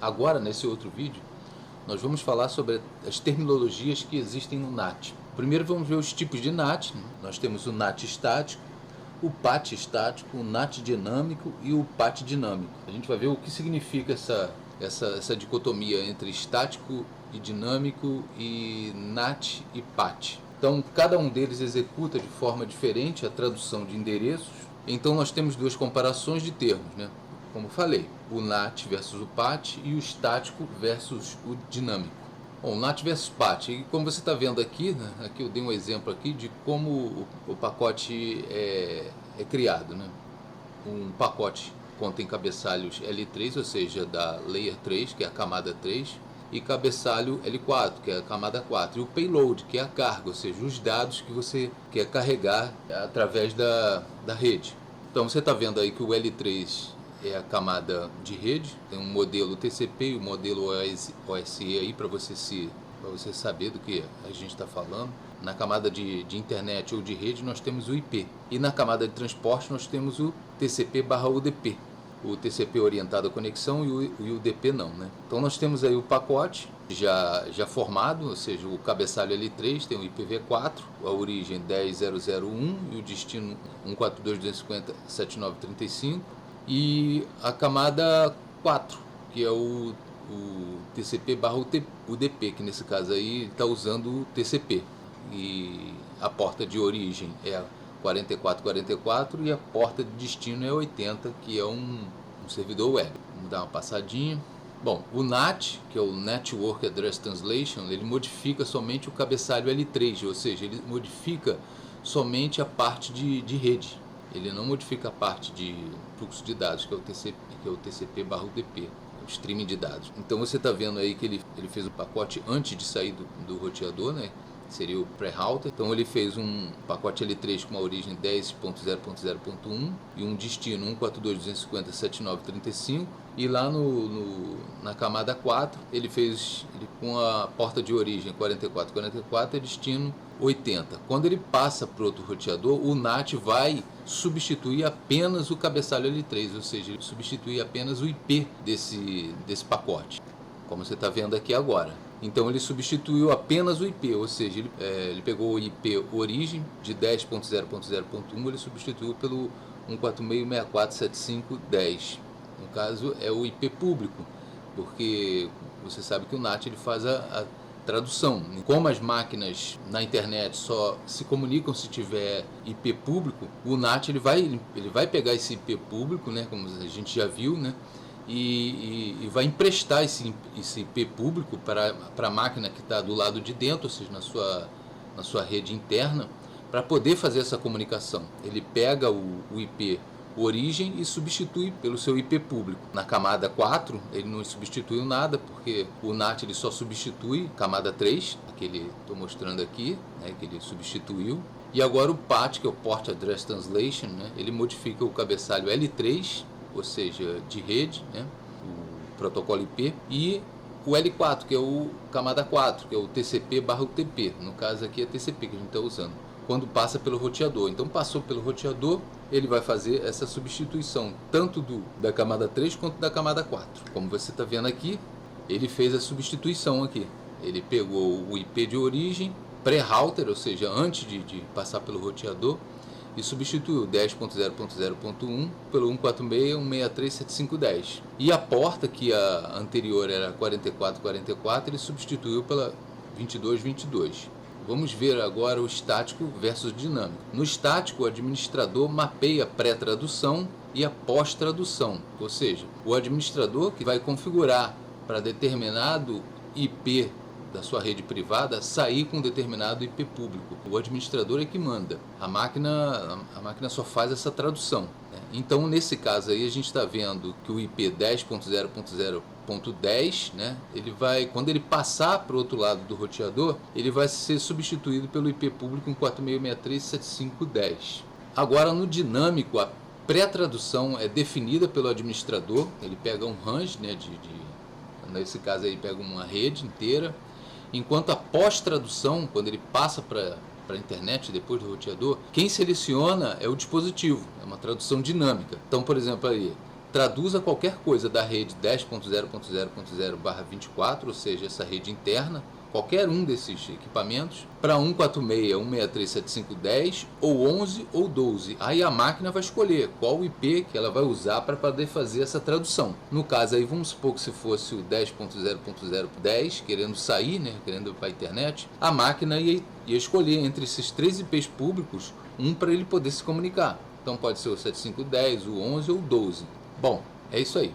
Agora, nesse outro vídeo, nós vamos falar sobre as terminologias que existem no NAT. Primeiro vamos ver os tipos de NAT. Nós temos o NAT estático, o PAT estático, o NAT dinâmico e o PAT dinâmico. A gente vai ver o que significa essa dicotomia entre estático e dinâmico e NAT e PAT. Então, cada um deles executa de forma diferente a tradução de endereços. Então, nós temos duas comparações de termos, né? Como falei, o NAT versus o PAT e o estático versus o dinâmico. Bom, NAT versus PAT, e como você está vendo aqui, né? Aqui eu dei um exemplo aqui de como o pacote é criado, né? Um pacote contém cabeçalhos L3, ou seja, da Layer 3, que é a camada 3, e cabeçalho L4, que é a camada 4, e o payload, que é a carga, ou seja, os dados que você quer carregar através da rede. Então você está vendo aí que o L3 é a camada de rede, tem um modelo TCP e um modelo OSI aí para você saber do que a gente está falando. Na camada de internet ou de rede nós temos o IP, e na camada de transporte nós temos o TCP/UDP. O TCP orientado à conexão e o UDP não, né? Então nós temos aí o pacote já formado, ou seja, o cabeçalho L3 tem o IPv4, a origem 10.0.0.1 e o destino 142.250.7935, e a camada 4, que é o TCP/UDP, que nesse caso aí está usando o TCP, e a porta de origem é a 4444 e a porta de destino é 80, que é um servidor web. Vamos dar uma passadinha. Bom, o NAT, que é o Network Address Translation, ele modifica somente o cabeçalho L3, ou seja, ele modifica somente a parte de rede. Ele não modifica a parte de fluxo de dados, que é o TCP/UDP, o streaming de dados. Então você está vendo aí que ele fez o pacote antes de sair do roteador, né? Seria o pré-router. Então ele fez um pacote L3 com uma origem 10.0.0.1 e um destino 142.250.7935, e lá na camada 4 ele fez com a porta de origem 4444 e destino 80. Quando ele passa para outro roteador, o NAT vai substituir apenas o cabeçalho L3, ou seja, ele substitui apenas o IP desse pacote, como você está vendo aqui agora. Então ele substituiu apenas o IP, ou seja, ele pegou o IP origem de 10.0.0.1, ele substituiu pelo 146.64.75.10. No caso é o IP público, porque você sabe que o NAT ele faz a tradução. Como as máquinas na internet só se comunicam se tiver IP público, o NAT ele vai pegar esse IP público, né, como a gente já viu, né, e vai emprestar esse IP público para a máquina que está do lado de dentro, ou seja, na sua rede interna, para poder fazer essa comunicação. Ele pega o IP origem e substitui pelo seu IP público. Na camada 4, ele não substituiu nada, porque o NAT ele só substitui camada 3, que ele estou mostrando aqui, né, que ele substituiu. E agora o PAT, que é o Port Address Translation, né, ele modifica o cabeçalho L3, ou seja, de rede, né, o protocolo IP, e o L4, que é o camada 4, que é o TCP/UTP. No caso aqui é TCP que a gente está usando, quando passa pelo roteador. Então passou pelo roteador, ele vai fazer essa substituição, tanto da camada 3 quanto da camada 4. Como você está vendo aqui, ele fez a substituição aqui. Ele pegou o IP de origem, pré-router, ou seja, antes de passar pelo roteador, e substituiu 10.0.0.1 pelo 146.163.7510. E a porta, que a anterior era 4444, ele substituiu pela 2222. Vamos ver agora o estático versus dinâmico. No estático, o administrador mapeia a pré-tradução e a pós-tradução, ou seja, o administrador que vai configurar para determinado IP da sua rede privada sair com um determinado IP público. O administrador é que manda. A máquina só faz essa tradução, né? Então, nesse caso aí, a gente está vendo que o IP 10.0.0.10, né, quando ele passar para o outro lado do roteador, ele vai ser substituído pelo IP público 146.63.7510. Agora, no dinâmico, a pré-tradução é definida pelo administrador. Ele pega um range, né, nesse caso aí, pega uma rede inteira. Enquanto a pós-tradução, quando ele passa para a internet depois do roteador, quem seleciona é o dispositivo, é uma tradução dinâmica. Então, por exemplo, aí traduza qualquer coisa da rede 10.0.0.0/24, ou seja, essa rede interna, qualquer um desses equipamentos, para 146.163.7510 ou 11 ou 12. Aí a máquina vai escolher qual IP que ela vai usar para poder fazer essa tradução. No caso aí, vamos supor que se fosse o 10.0.0.10, querendo sair, né, querendo ir para a internet, a máquina ia escolher entre esses 3 IPs públicos um para ele poder se comunicar. Então pode ser o 7510, o 11 ou o 12. Bom, é isso aí.